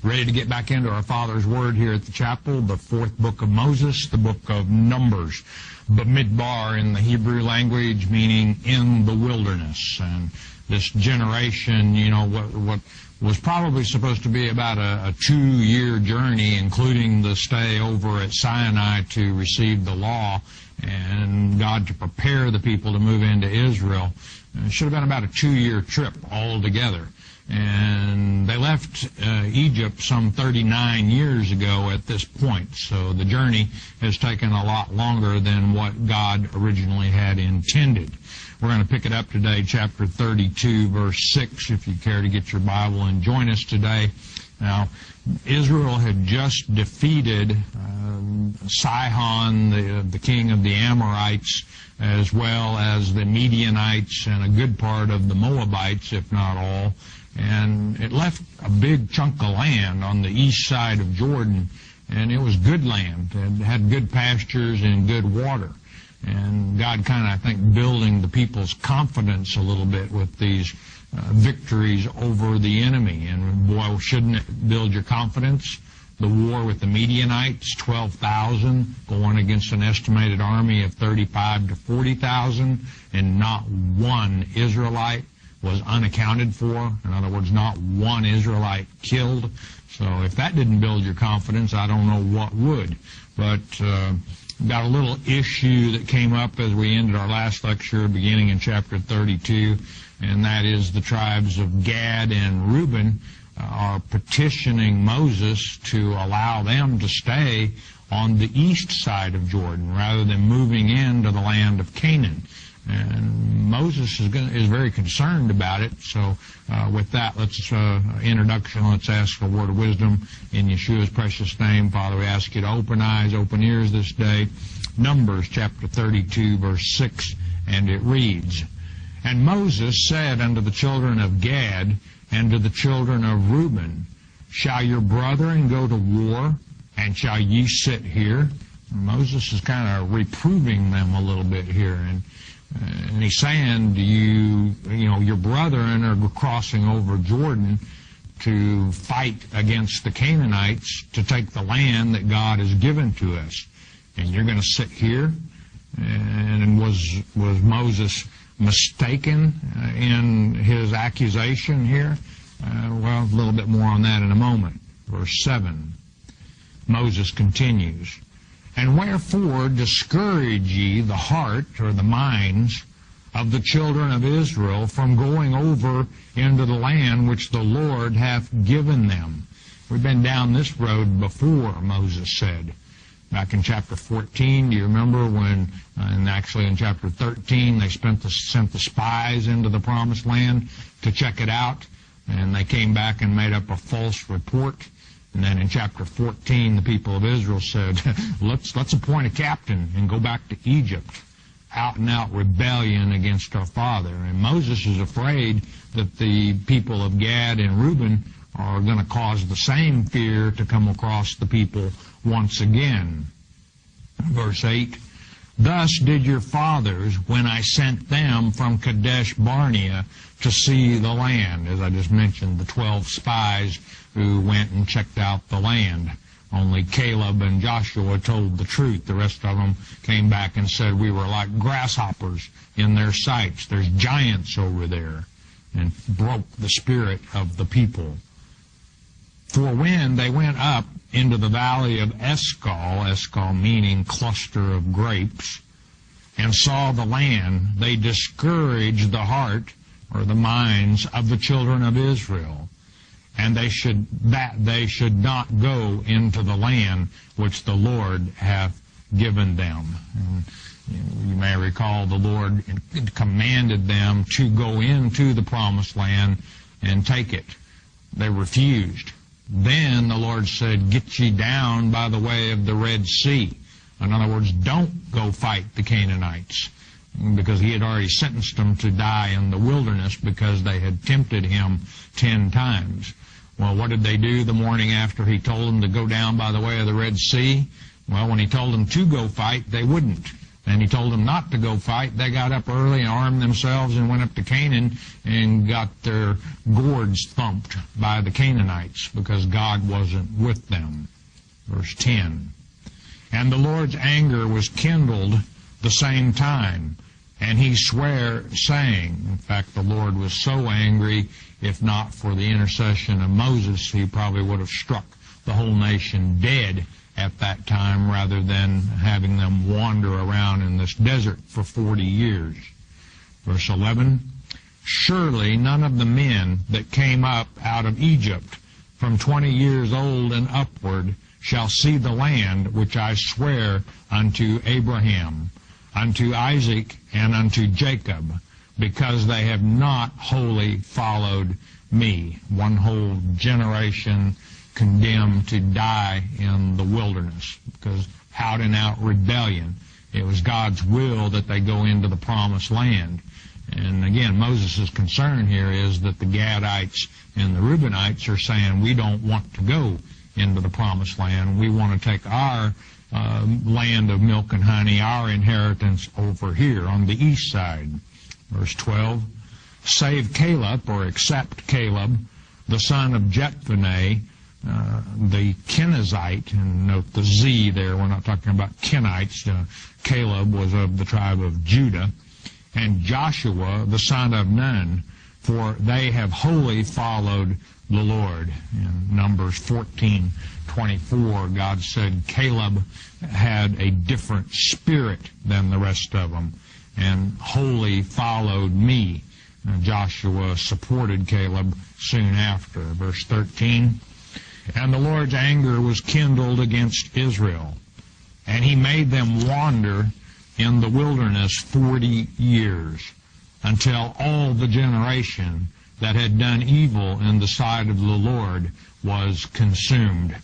Ready to get back into our Father's Word here at the chapel, the fourth book of Moses, the book of Numbers. Bamidbar in the Hebrew language, meaning in the wilderness. And this generation, what was probably supposed to be about a 2-year journey, including the stay over at Sinai to receive the law and God to prepare the people to move into Israel. It should have been about a 2-year trip altogether. And they left Egypt some 39 years ago at this point. So the journey has taken a lot longer than what God originally had intended. We're going to pick it up today, chapter 32, verse 6, if you care to get your Bible and join us today. Now, Israel had just defeated Sihon, the king of the Amorites, as well as the Midianites and a good part of the Moabites, if not all. And it left a big chunk of land on the east side of Jordan, and it was good land. It had good pastures and good water. And God kind of, I think, building the people's confidence a little bit with these victories over the enemy. And boy, shouldn't it build your confidence? The war with the Midianites, 12,000 going against an estimated army of 35 to 40,000, and not one Israelite was unaccounted for. In other words, not one Israelite killed. So if that didn't build your confidence, I don't know what would. But got a little issue that came up as we ended our last lecture, beginning in chapter 32, and that is the tribes of Gad and Reuben are petitioning Moses to allow them to stay on the east side of Jordan rather than moving into the land of Canaan. And Moses is very concerned about it. So with that, introduction, let's ask a word of wisdom in Yeshua's precious name. Father, we ask you to open eyes, open ears this day. Numbers chapter 32, verse 6, and it reads, And Moses said unto the children of Gad and to the children of Reuben, Shall your brethren go to war, and shall ye sit here? And Moses is kind of reproving them a little bit here, and he's saying, your brethren are crossing over Jordan to fight against the Canaanites to take the land that God has given to us. And you're going to sit here? And was Moses mistaken in his accusation here? Well, a little bit more on that in a moment. Verse 7, Moses continues, And wherefore discourage ye the heart, or the minds, of the children of Israel from going over into the land which the Lord hath given them? We've been down this road before, Moses said. Back in chapter 14, do you remember when, and actually in chapter 13, they sent the spies into the promised land to check it out, and they came back and made up a false report. And then in chapter 14, the people of Israel said, let's appoint a captain and go back to Egypt. Out and out rebellion against our father. And Moses is afraid that the people of Gad and Reuben are going to cause the same fear to come across the people once again. Verse 8, Thus did your fathers when I sent them from Kadesh Barnea to see the land. As I just mentioned, the 12 spies who went and checked out the land. Only Caleb and Joshua told the truth. The rest of them came back and said, we were like grasshoppers in their sights. There's giants over there. And broke the spirit of the people. For when they went up into the valley of Eshcol meaning cluster of grapes, and saw the land, they discouraged the heart, or the minds, of the children of Israel. And they should not go into the land which the Lord hath given them. And you may recall the Lord commanded them to go into the promised land and take it. They refused. Then the Lord said, Get ye down by the way of the Red Sea. In other words, don't go fight the Canaanites, because he had already sentenced them to die in the wilderness because they had tempted him 10 times. Well, what did they do the morning after he told them to go down by the way of the Red Sea? Well, when he told them to go fight, they wouldn't. And he told them not to go fight. They got up early and armed themselves and went up to Canaan and got their gourds thumped by the Canaanites because God wasn't with them. Verse 10. And the Lord's anger was kindled the same time, and he sware, saying, in fact, the Lord was so angry, if not for the intercession of Moses, he probably would have struck the whole nation dead at that time rather than having them wander around in this desert for 40 years. Verse 11, surely none of the men that came up out of Egypt from 20 years old and upward shall see the land which I swear unto Abraham, unto Isaac, and unto Jacob, because they have not wholly followed me. One whole generation condemned to die in the wilderness because out and out rebellion. It was God's will that they go into the promised land. And again, Moses' concern here is that the Gadites and the Reubenites are saying, we don't want to go into the promised land. We want to take our land of milk and honey, our inheritance over here on the east side. Verse 12, save Caleb, or except Caleb, the son of Jephunneh, the Kenizzite, and note the Z there, we're not talking about Kenites. Caleb was of the tribe of Judah, and Joshua, the son of Nun, for they have wholly followed the Lord. In Numbers 14:24, God said Caleb had a different spirit than the rest of them, and wholly followed me. And Joshua supported Caleb soon after. Verse 13, and the Lord's anger was kindled against Israel, and he made them wander in the wilderness 40 years, until all the generation that had done evil in the sight of the Lord was consumed.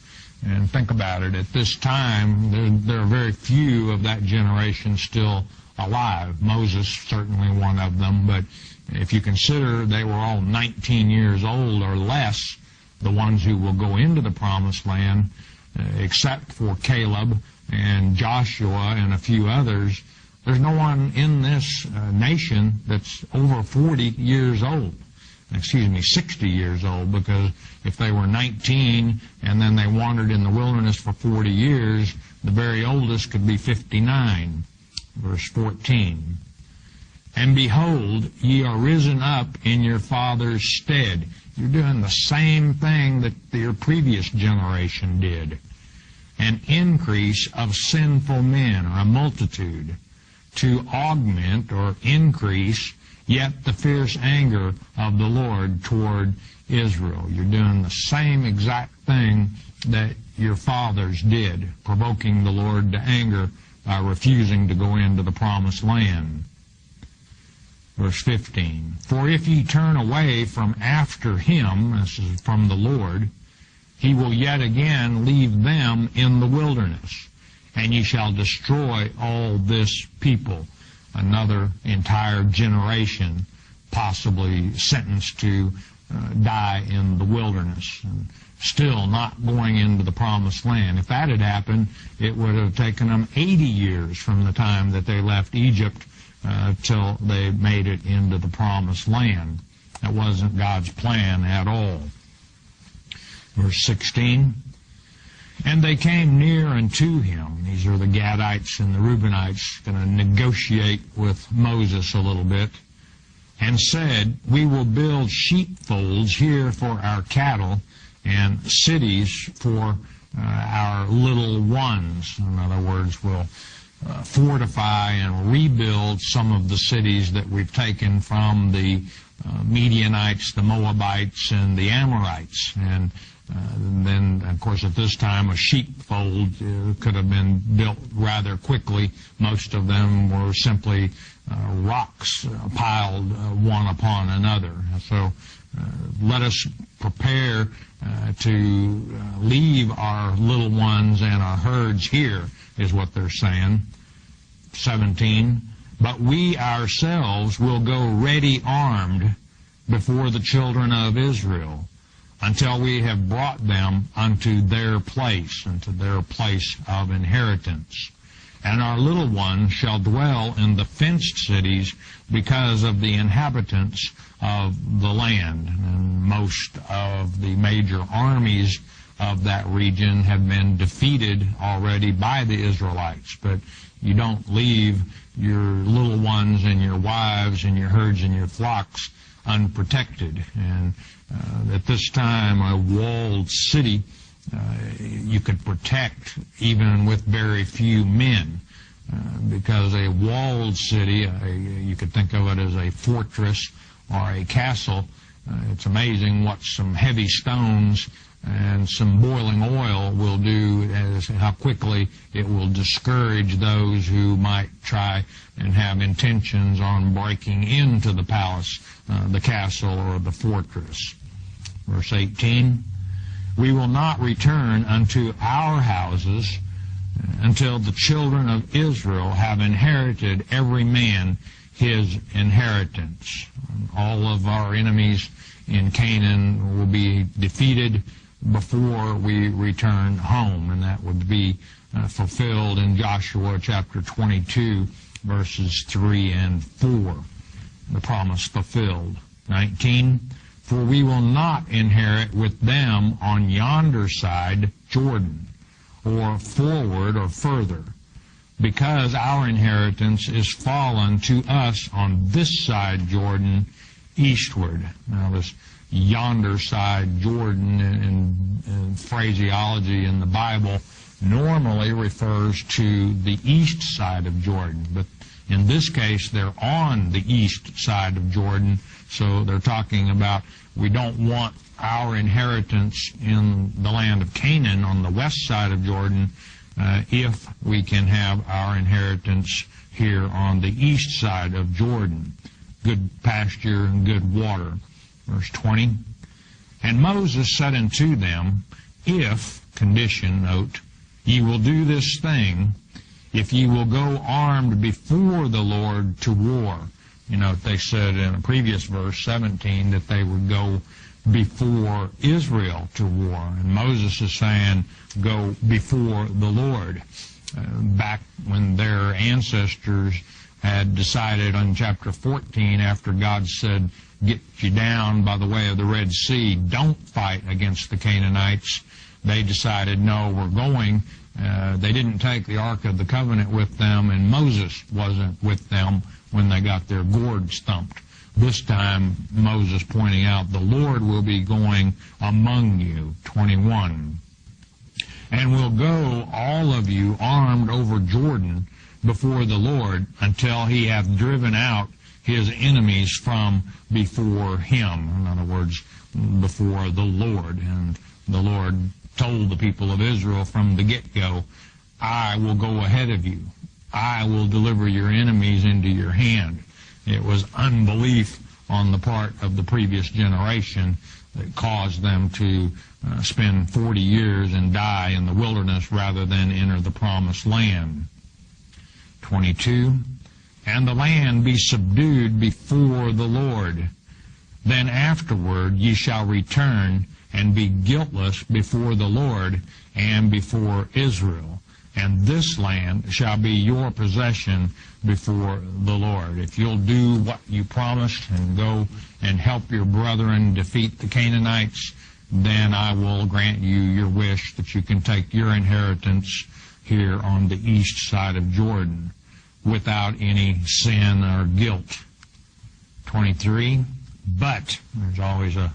And think about it, at this time, there are very few of that generation still alive. Moses, certainly one of them, but if you consider they were all 19 years old or less, the ones who will go into the promised land, except for Caleb and Joshua and a few others, there's no one in this nation that's over 40 years old. 60 years old, because if they were 19 and then they wandered in the wilderness for 40 years, the very oldest could be 59. Verse 14. And behold, ye are risen up in your father's stead. You're doing the same thing that your previous generation did. An increase of sinful men, or a multitude, to augment or increase yet the fierce anger of the Lord toward Israel. You're doing the same exact thing that your fathers did, provoking the Lord to anger by refusing to go into the promised land. Verse 15, for if ye turn away from after him, this is from the Lord, he will yet again leave them in the wilderness, and ye shall destroy all this people. Another entire generation possibly sentenced to die in the wilderness, and still not going into the promised land. If that had happened, it would have taken them 80 years from the time that they left Egypt till they made it into the promised land. That wasn't God's plan at all. Verse 16, and they came near unto him. These are the Gadites and the Reubenites going to negotiate with Moses a little bit, and said, we will build sheepfolds here for our cattle and cities for our little ones. In other words, we'll fortify and rebuild some of the cities that we've taken from the Midianites, the Moabites, and the Amorites. And then, of course, at this time, a sheepfold could have been built rather quickly. Most of them were simply rocks piled one upon another. So let us prepare to leave our little ones and our herds here, is what they're saying. 17, but we ourselves will go ready armed before the children of Israel, until we have brought them unto their place of inheritance. and our little ones shall dwell in the fenced cities because of the inhabitants of the land. And most of the major armies of that region have been defeated already by the Israelites. But you don't leave your little ones and your wives and your herds and your flocks unprotected. And at this time, a walled city you could protect even with very few men, because a walled city, you could think of it as a fortress or a castle. It's amazing what some heavy stones and some boiling oil will do, as how quickly it will discourage those who might try and have intentions on breaking into the palace, the castle, or the fortress. Verse 18, we will not return unto our houses until the children of Israel have inherited every man his inheritance. All of our enemies in Canaan will be defeated before we return home, and that would be fulfilled in Joshua chapter 22, verses 3 and 4. The promise fulfilled. 19, for we will not inherit with them on yonder side Jordan, or forward or further, because our inheritance is fallen to us on this side Jordan eastward. Now this yonder side Jordan in phraseology in the Bible normally refers to the east side of Jordan, but in this case they're on the east side of Jordan, so they're talking about we don't want our inheritance in the land of Canaan on the west side of Jordan if we can have our inheritance here on the east side of Jordan. Good pasture and good water. Verse 20, and Moses said unto them, if, condition, note, ye will do this thing, if ye will go armed before the Lord to war. You know, they said in a previous verse, 17, that they would go before Israel to war. And Moses is saying, go before the Lord. Back when their ancestors had decided on chapter 14, after God said, get you down by the way of the Red Sea, don't fight against the Canaanites, they decided, no, we're going. They didn't take the Ark of the Covenant with them, and Moses wasn't with them when they got their gourds thumped. This time, Moses pointing out, the Lord will be going among you. 21. And will go, all of you, armed over Jordan before the Lord, until he hath driven out his enemies from before him. In other words, before the Lord. And the Lord told the people of Israel from the get-go, I will go ahead of you. I will deliver your enemies into your hand. It was unbelief on the part of the previous generation that caused them to spend 40 years and die in the wilderness rather than enter the promised land. 22, and the land be subdued before the Lord. Then afterward ye shall return and be guiltless before the Lord and before Israel. And this land shall be your possession before the Lord. If you'll do what you promised and go and help your brethren defeat the Canaanites, then I will grant you your wish that you can take your inheritance here on the east side of Jordan without any sin or guilt. 23, but, there's always a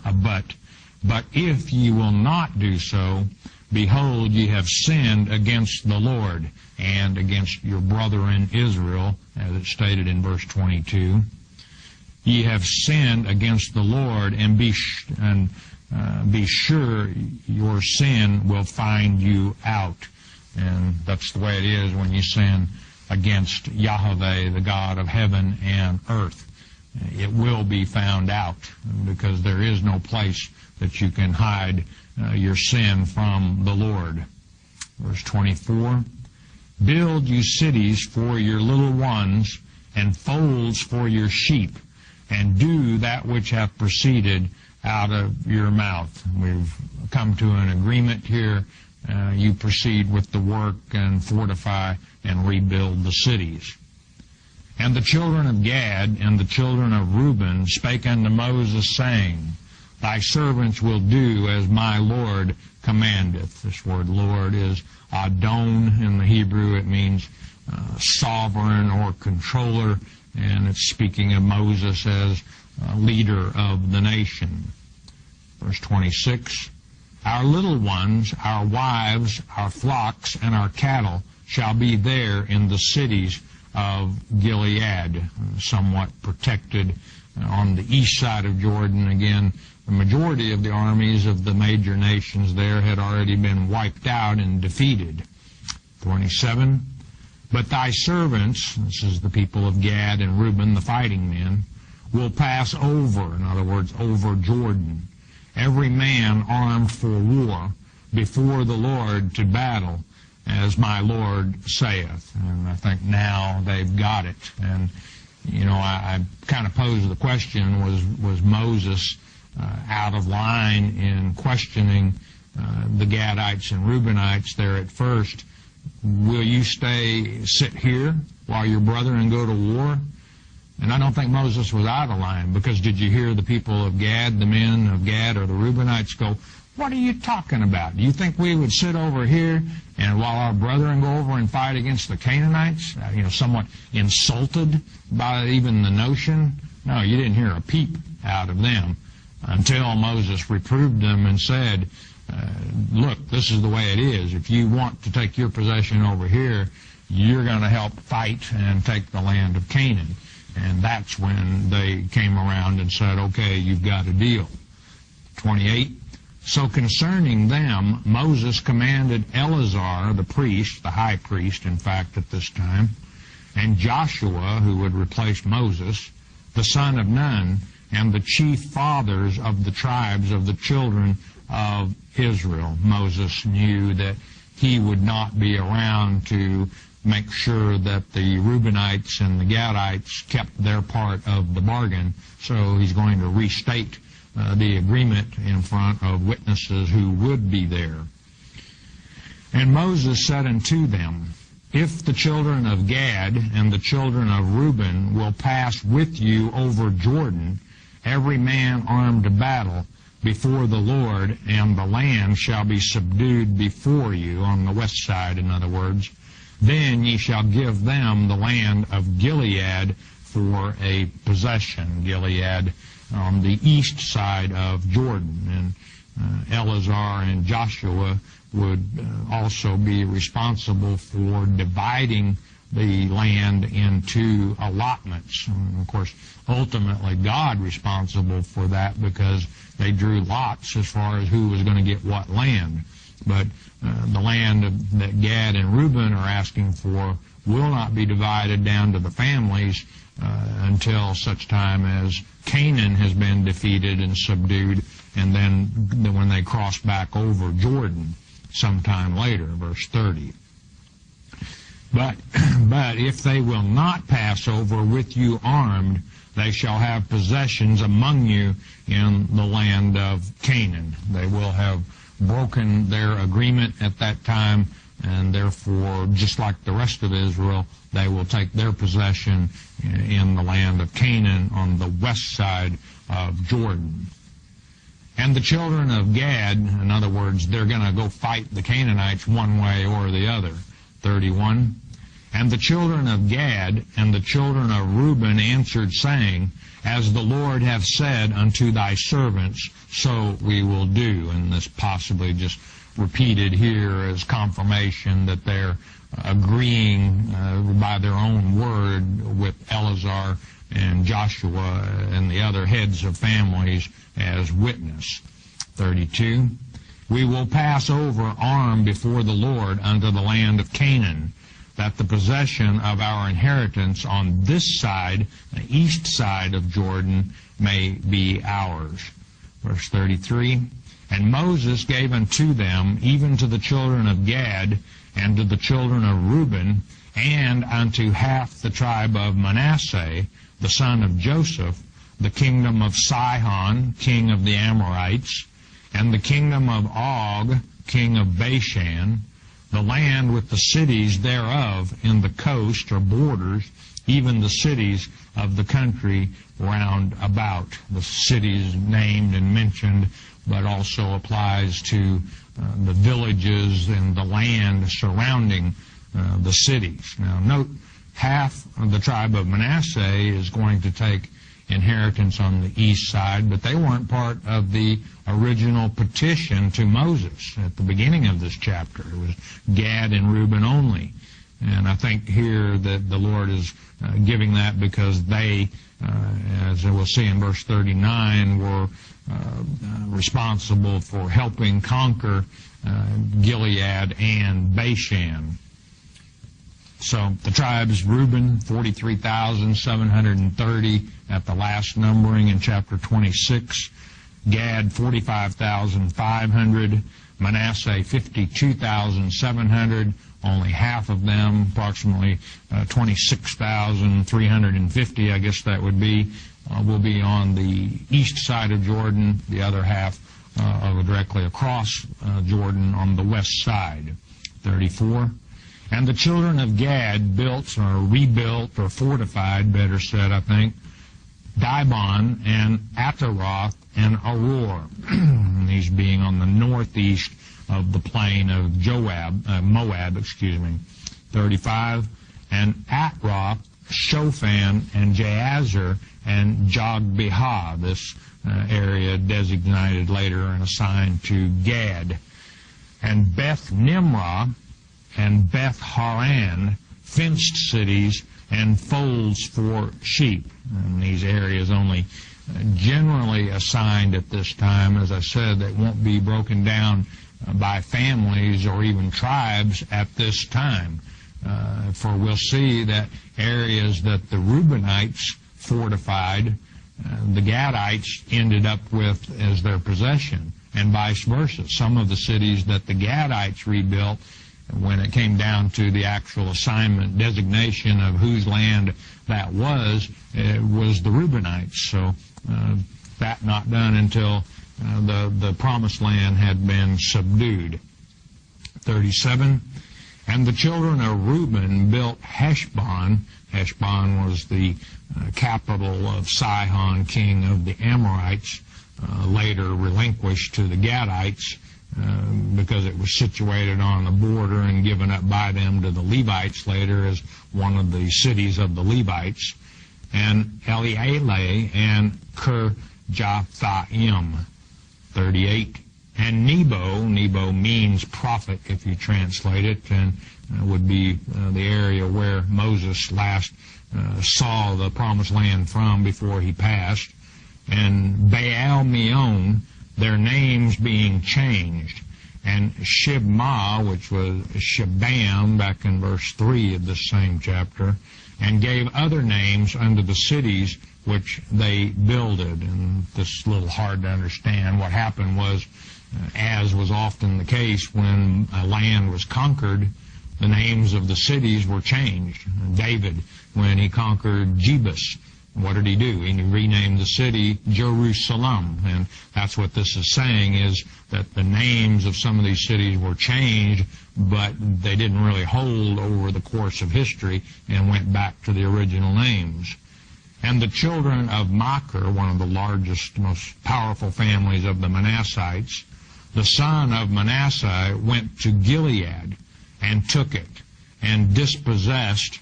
but if ye will not do so, behold, ye have sinned against the Lord and against your brethren Israel, as it's stated in verse 22. Ye have sinned against the Lord, and be sure your sin will find you out. And that's the way it is when you sin against Yahweh, the God of heaven and earth. It will be found out, because there is no place that you can hide your sin from the Lord. Verse 24, build you cities for your little ones, and folds for your sheep, and do that which hath proceeded out of your mouth. We've come to an agreement here you proceed with the work and fortify and rebuild the cities. And the children of Gad and the children of Reuben spake unto Moses, saying, Thy servants will do as my Lord commandeth. This word Lord is Adon in the Hebrew. It means sovereign or controller, and it's speaking of Moses as leader of the nation. Verse 26, Our little ones, our wives, our flocks, and our cattle shall be there in the cities of Gilead, somewhat protected on the east side of Jordan. Again, the majority of the armies of the major nations there had already been wiped out and defeated. 27, But thy servants, this is the people of Gad and Reuben, the fighting men, will pass over, in other words, over Jordan, every man armed for war, before the Lord to battle, as my Lord saith. And I think now they've got it. And, you know, I kind of posed the question, was Moses out of line in questioning the Gadites and Reubenites there at first? Will you sit here while your brethren go to war? And I don't think Moses was out of line, because did you hear the people of Gad, the men of Gad or the Reubenites go, What are you talking about? Do you think we would sit over here and while our brethren go over and fight against the Canaanites? Somewhat insulted by even the notion. No, you didn't hear a peep out of them until Moses reproved them and said, look, this is the way it is. If you want to take your possession over here, you're going to help fight and take the land of Canaan. And that's when they came around and said, okay, you've got a deal. 28, So concerning them, Moses commanded Eleazar, the priest, the high priest, in fact, at this time, and Joshua, who would replace Moses, the son of Nun, and the chief fathers of the tribes of the children of Israel. Moses knew that he would not be around to make sure that the Reubenites and the Gadites kept their part of the bargain, so he's going to restate the agreement in front of witnesses who would be there. And Moses said unto them, If the children of Gad and the children of Reuben will pass with you over Jordan, every man armed to battle, before the Lord, and the land shall be subdued before you, on the west side, in other words, then ye shall give them the land of Gilead for a possession. Gilead on the east side of Jordan. And Eleazar and Joshua would also be responsible for dividing the land into allotments. And of course, ultimately God responsible for that, because they drew lots as far as who was going to get what land. But the land that Gad and Reuben are asking for will not be divided down to the families until such time as Canaan has been defeated and subdued, and then when they cross back over Jordan sometime later, verse 30. But if they will not pass over with you armed, they shall have possessions among you in the land of Canaan. They will have broken their agreement at that time, and therefore, just like the rest of Israel, they will take their possession in the land of Canaan on the west side of Jordan. And the children of Gad, in other words, they're going to go fight the Canaanites one way or the other. 31. And the children of Gad and the children of Reuben answered, saying, As the Lord hath said unto thy servants, so we will do. And this possibly just repeated here as confirmation that they're agreeing by their own word with Eleazar and Joshua and the other heads of families as witness. 32. We will pass over armed before the Lord unto the land of Canaan, that the possession of our inheritance on this side, the east side of Jordan, may be ours. Verse 33, And Moses gave unto them, even to the children of Gad, and to the children of Reuben, and unto half the tribe of Manasseh, the son of Joseph, the kingdom of Sihon, king of the Amorites, and the kingdom of Og, king of Bashan, the land with the cities thereof in the coast or borders, even the cities of the country round about. The cities named and mentioned, but also applies to the villages and the land surrounding the cities. Now note, half of the tribe of Manasseh is going to take inheritance on the east side, but they weren't part of the original petition to Moses at the beginning of this chapter. It was Gad and Reuben only. And I think here that the Lord is giving that because they, as we'll see in verse 39, were responsible for helping conquer Gilead and Bashan. So the tribes, Reuben, 43,730 at the last numbering in chapter 26. Gad, 45,500. Manasseh, 52,700. Only half of them, approximately 26,350, I guess that would be, will be on the east side of Jordan. The other half directly across Jordan on the west side. 34. And the children of Gad built, or rebuilt, or fortified, better said, I think, Dibon and Ataroth and Aroer, these being on the northeast of the plain of Moab. 35. And Atroth, Shophan, and Jazer, and Jogbehah, this area designated later and assigned to Gad. And Beth Nimrah and Beth Haran, fenced cities and folds for sheep. And these areas only generally assigned at this time. As I said, they won't be broken down by families or even tribes at this time. For we'll see that areas that the Reubenites fortified, the Gadites ended up with as their possession, and vice versa. Some of the cities that the Gadites rebuilt, when it came down to the actual assignment designation of whose land that was, it was the Reubenites. So that not done until the promised land had been subdued. 37. And the children of Reuben built Heshbon. Heshbon was the capital of Sihon, king of the Amorites, later relinquished to the Gadites, because it was situated on the border and given up by them to the Levites later as one of the cities of the Levites. And Elieleh and Kirjathaim. 38. And Nebo means prophet if you translate it, and would be the area where Moses last saw the promised land from before he passed. And Baal-Meon, their names being changed. And Shibmah, which was Shebam, back in verse 3 of this same chapter, and gave other names unto the cities which they builded. And this is a little hard to understand. What happened was, as was often the case when a land was conquered, the names of the cities were changed. David, when he conquered Jebus, what did he do? He renamed the city Jerusalem. And that's what this is saying, is that the names of some of these cities were changed, but they didn't really hold over the course of history and went back to the original names. And the children of Machir, one of the largest, most powerful families of the Manassites, the son of Manasseh, went to Gilead and took it and dispossessed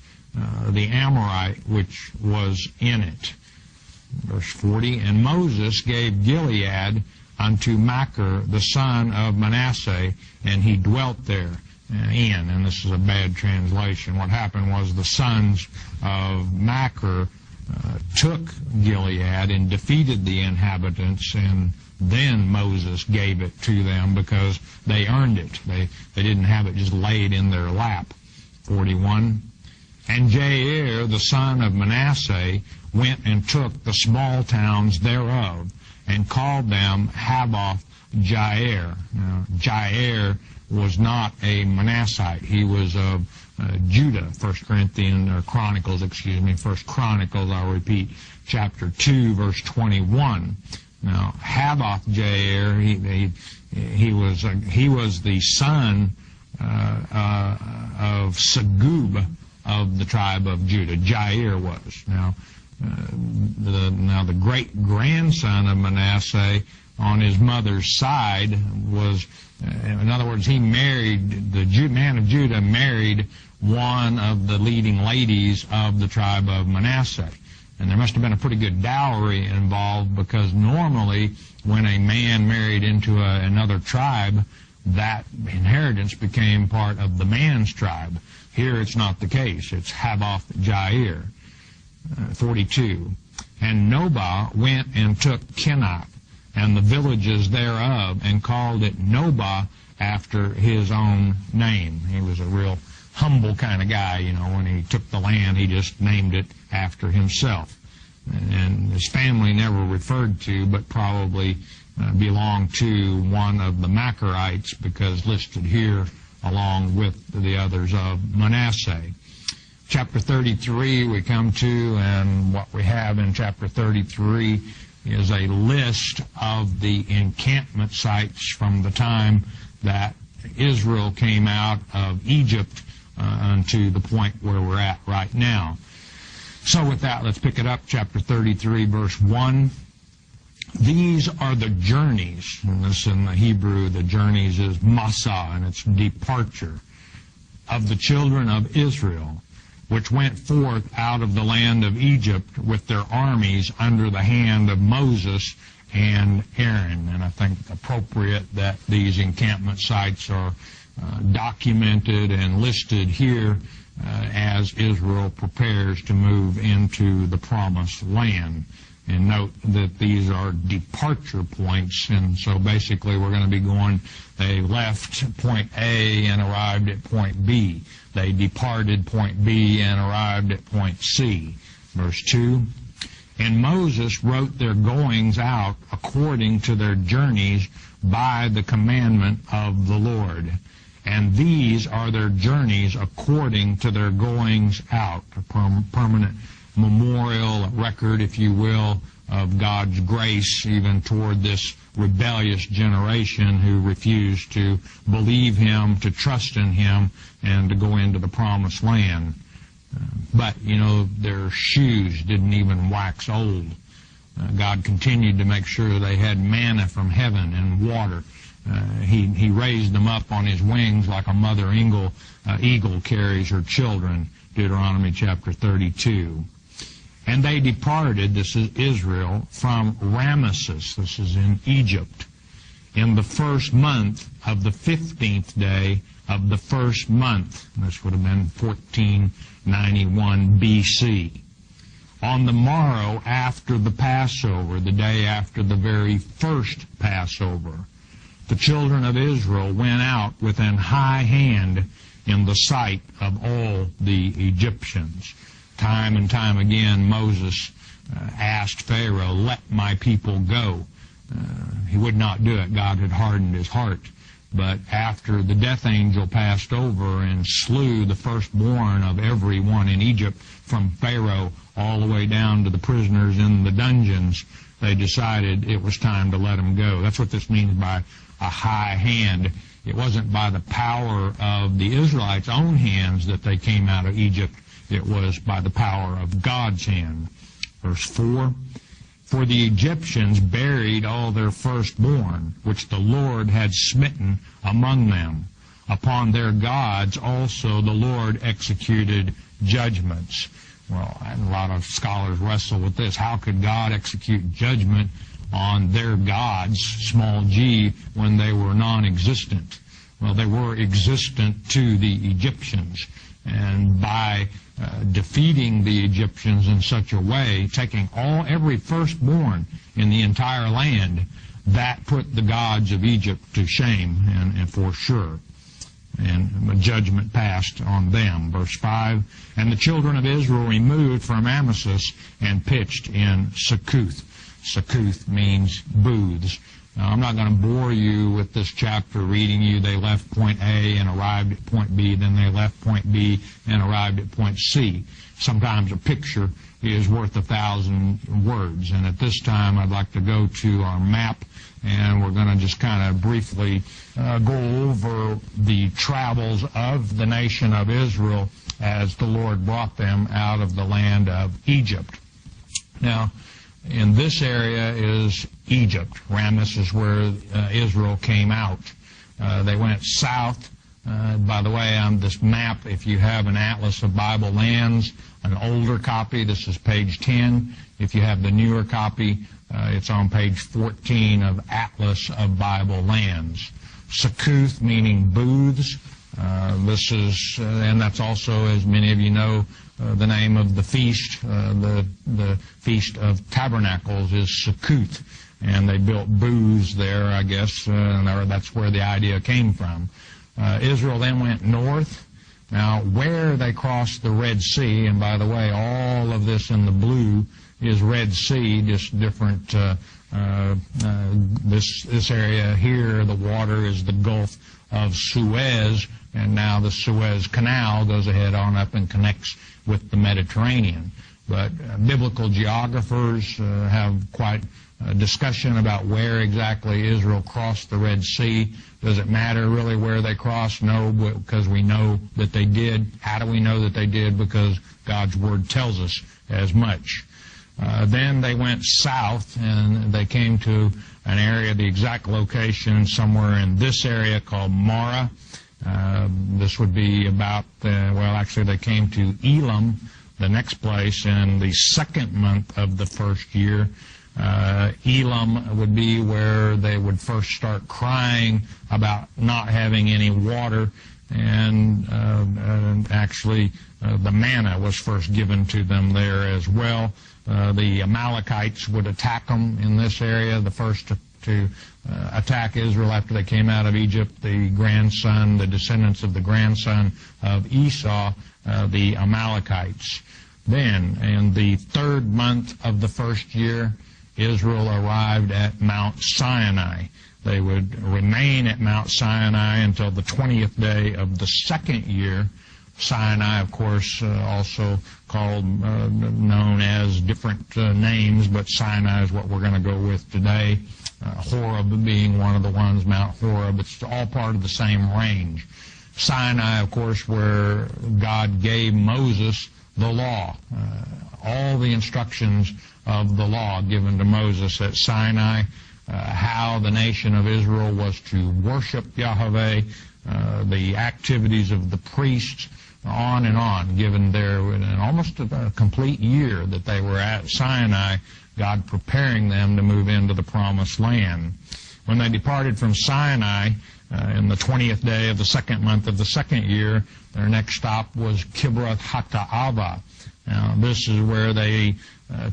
the Amorite which was in it. Verse 40, and Moses gave Gilead unto Machir, the son of Manasseh, and he dwelt there and this is a bad translation. What happened was the sons of Machir took Gilead and defeated the inhabitants, and then Moses gave it to them because they earned it. They didn't have it just laid in their lap. 41. And Jair, the son of Manasseh, went and took the small towns thereof, and called them Havoth Jair. Now, Jair was not a Manassite. He was of Judah. 1 Chronicles, I'll repeat, chapter 2, verse 21. Now, Havoth-Jair, he was the son of Segub of the tribe of Judah. Jair was. Now, the great-grandson of Manasseh on his mother's side was, in other words, he married, the man of Judah married one of the leading ladies of the tribe of Manasseh. And there must have been a pretty good dowry involved, because normally when a man married into another tribe, that inheritance became part of the man's tribe. Here it's not the case. It's Havoth-Jair. 42. And Nobah went and took Kenath and the villages thereof, and called it Nobah after his own name. He was a real humble kind of guy, you know. When he took the land, he just named it after himself. And his family never referred to, but probably belonged to one of the Machirites, because listed here along with the others of Manasseh. Chapter 33 we come to, and what we have in chapter 33 is a list of the encampment sites from the time that Israel came out of Egypt unto the point where we're at right now. So with that, let's pick it up, chapter 33, verse 1. These are the journeys, and this in the Hebrew, the journeys is masa, and it's departure, of the children of Israel, which went forth out of the land of Egypt with their armies under the hand of Moses and Aaron. And I think appropriate that these encampment sites are documented and listed here as Israel prepares to move into the promised land. And note that these are departure points, and so basically we're going to be going, they left point A and arrived at point B. They departed point B and arrived at point C. Verse 2, and Moses wrote their goings out according to their journeys by the commandment of the Lord. And these are their journeys according to their goings out, a permanent memorial, record, if you will, of God's grace even toward this rebellious generation who refused to believe Him, to trust in Him, and to go into the promised land. But, you know, their shoes didn't even wax old. God continued to make sure they had manna from heaven and water. He raised them up on His wings like a mother eagle carries her children, Deuteronomy chapter 32. And they departed, this is Israel, from Ramesses, this is in Egypt, in the first month of the 15th day of the first month. This would have been 1491 B.C. On the morrow after the Passover, the day after the very first Passover, the children of Israel went out with an high hand in the sight of all the Egyptians. Time and time again, Moses asked Pharaoh, let my people go. He would not do it. God had hardened his heart. But after the death angel passed over and slew the firstborn of everyone in Egypt, from Pharaoh all the way down to the prisoners in the dungeons, they decided it was time to let them go. That's what this means by a high hand. It wasn't by the power of the Israelites' own hands that they came out of Egypt. It was by the power of God's hand. Verse 4, for the Egyptians buried all their firstborn, which the Lord had smitten among them. Upon their gods also the Lord executed judgments. Well, a lot of scholars wrestle with this. How could God execute judgment on their gods, small g, when they were non-existent? Well, they were existent to the Egyptians. And by defeating the Egyptians in such a way, taking every firstborn in the entire land, that put the gods of Egypt to shame, and for sure. And a judgment passed on them. Verse 5, and the children of Israel removed from Ramesses and pitched in Succoth. Succoth means booths. Now, I'm not going to bore you with this chapter reading you they left point A and arrived at point B, then they left point B and arrived at point C. Sometimes a picture is worth 1,000 words. And at this time, I'd like to go to our map, and we're going to just kind of briefly go over the travels of the nation of Israel as the Lord brought them out of the land of Egypt. Now, in this area is Egypt. Ramses is where Israel came out. They went south. By the way, on this map, if you have an Atlas of Bible Lands, an older copy, this is page 10. If you have the newer copy, it's on page 14 of Atlas of Bible Lands. Succoth, meaning booths. This is, and that's also, as many of you know, the name of the feast. The Feast of Tabernacles is Succoth, and they built booths there, I guess, and that's where the idea came from. Israel then went north. Now, where they crossed the Red Sea, and by the way, all of this in the blue is Red Sea, just different. This area here, the water is the Gulf of Suez, and now the Suez Canal goes ahead on up and connects with the Mediterranean. But biblical geographers have quite a discussion about where exactly Israel crossed the Red Sea. Does it matter really where they crossed? No, because we know that they did. How do we know that they did? Because God's Word tells us as much. Then they went south, and they came to an area, the exact location, somewhere in this area called Marah. This would be about, well, actually they came to Elam, the next place, in the second month of the first year. Elam would be where they would first start crying about not having any water, and actually the manna was first given to them there as well. The Amalekites would attack them in this area, the first to attack Israel after they came out of Egypt, the descendants of the grandson of Esau, the Amalekites. Then, in the third month of the first year, Israel arrived at Mount Sinai. They would remain at Mount Sinai until the 20th day of the second year. Sinai, of course, also called, known as different names, but Sinai is what we're going to go with today. Horeb being one of the ones, Mount Horeb. It's all part of the same range. Sinai, of course, where God gave Moses the law, all the instructions of the law given to Moses at Sinai, how the nation of Israel was to worship Yahweh, the activities of the priests, on and on, given there in almost a complete year that they were at Sinai, God preparing them to move into the promised land. When they departed from Sinai, in the 20th day of the second month of the second year, their next stop was Kibroth Hattaavah. Now, this is where they,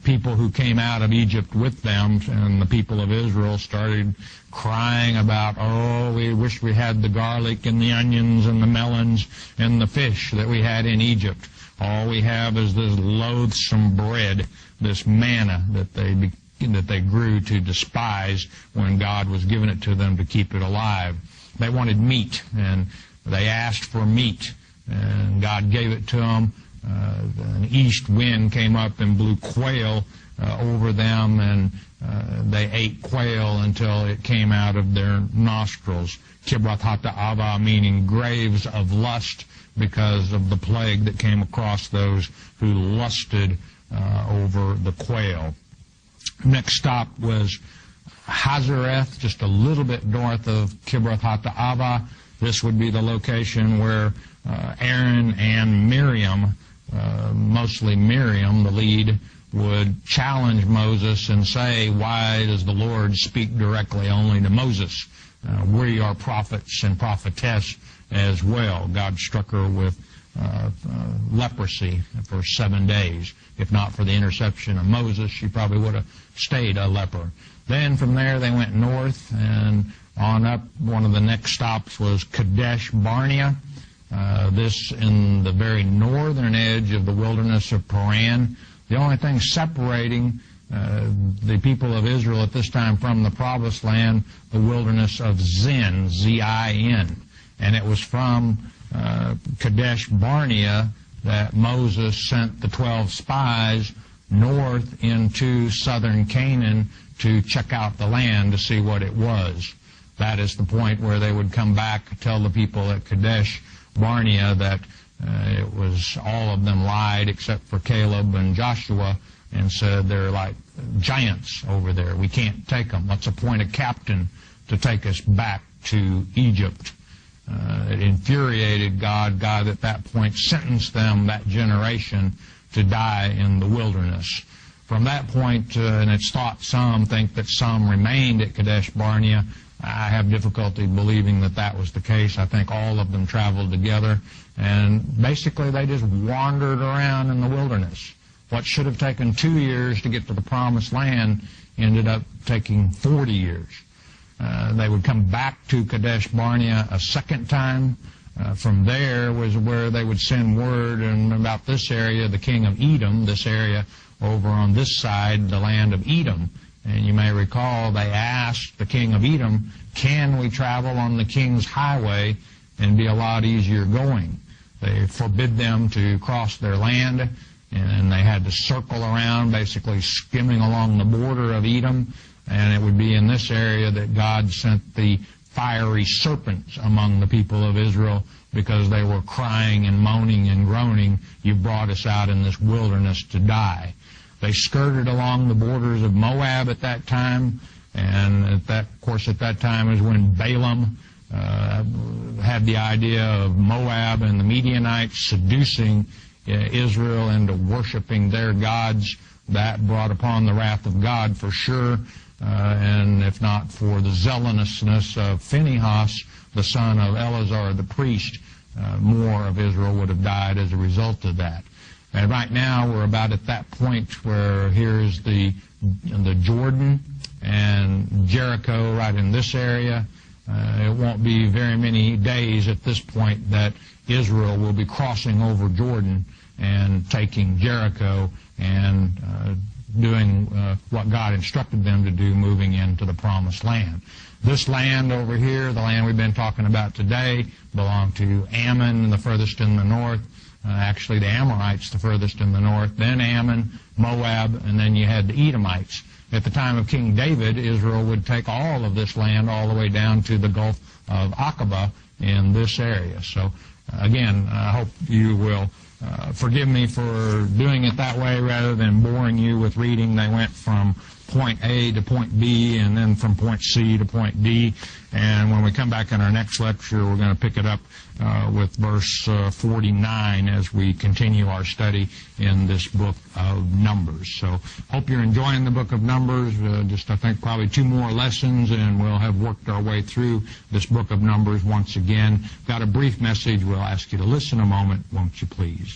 people who came out of Egypt with them, and the people of Israel started crying about, oh, we wish we had the garlic and the onions and the melons and the fish that we had in Egypt. All we have is this loathsome bread, this manna that they grew to despise when God was giving it to them to keep it alive. They wanted meat, and they asked for meat, and God gave it to them. An east wind came up and blew quail over them, and they ate quail until it came out of their nostrils. Kibroth Hattaavah, meaning graves of lust, because of the plague that came across those who lusted over the quail. Next stop was Hazareth, just a little bit north of Kibroth Hattaavah. This would be the location where Aaron and Miriam, mostly Miriam, the lead, would challenge Moses and say, why does the Lord speak directly only to Moses? We are prophets and prophetess as well. God struck her with leprosy for 7 days. If not for the interception of Moses, she probably would have stayed a leper. Then from there they went north and on up. One of the next stops was Kadesh Barnea. This in the very northern edge of the wilderness of Paran. The only thing separating the people of Israel at this time from the promised land, the wilderness of Zin, Z-I-N. And it was from Kadesh Barnea that Moses sent the 12 spies north into southern Canaan to check out the land to see what it was. That is the point where they would come back, tell the people at Kadesh Barnea that it was all of them lied except for Caleb and Joshua, and said they're like giants over there. We can't take them. Let's appoint a captain to take us back to Egypt. It infuriated God. God at that point sentenced them, that generation, to die in the wilderness. From that point, and it's thought, some think that some remained at Kadesh Barnea. I have difficulty believing that that was the case. I think all of them traveled together, and basically they just wandered around in the wilderness. What should have taken 2 years to get to the promised land ended up taking 40 years. They would come back to Kadesh Barnea a second time. From there was where they would send word, and about this area, the king of Edom, this area over on this side, the land of Edom. And you may recall they asked the king of Edom, can we travel on the king's highway and be a lot easier going? They forbid them to cross their land, and they had to circle around, basically skimming along the border of Edom. And it would be in this area that God sent the fiery serpents among the people of Israel, because they were crying and moaning and groaning, you brought us out in this wilderness to die. They skirted along the borders of Moab at that time, and at that time is when Balaam had the idea of Moab and the Midianites seducing Israel into worshiping their gods. That brought upon the wrath of God for sure, and if not for the zealousness of Phinehas, the son of Eleazar the priest, more of Israel would have died as a result of that. And right now we're about at that point where here's the Jordan and Jericho right in this area. It won't be very many days at this point that Israel will be crossing over Jordan and taking Jericho and doing what God instructed them to do, moving into the promised land. This land over here, the land we've been talking about today, belonged to Ammon, the furthest in the north. Actually, the Amorites, the furthest in the north, then Ammon, Moab, and then you had the Edomites. At the time of King David, Israel would take all of this land all the way down to the Gulf of Aqaba in this area. So, again, I hope you will forgive me for doing it that way rather than boring you with reading. They went from point A to point B, and then from point C to point D. And when we come back in our next lecture, we're going to pick it up with verse 49 as we continue our study in this book of Numbers. So hope you're enjoying the book of Numbers. Just, I think, probably 2 more lessons, and we'll have worked our way through this book of Numbers once again. Got a brief message. We'll ask you to listen a moment, won't you please?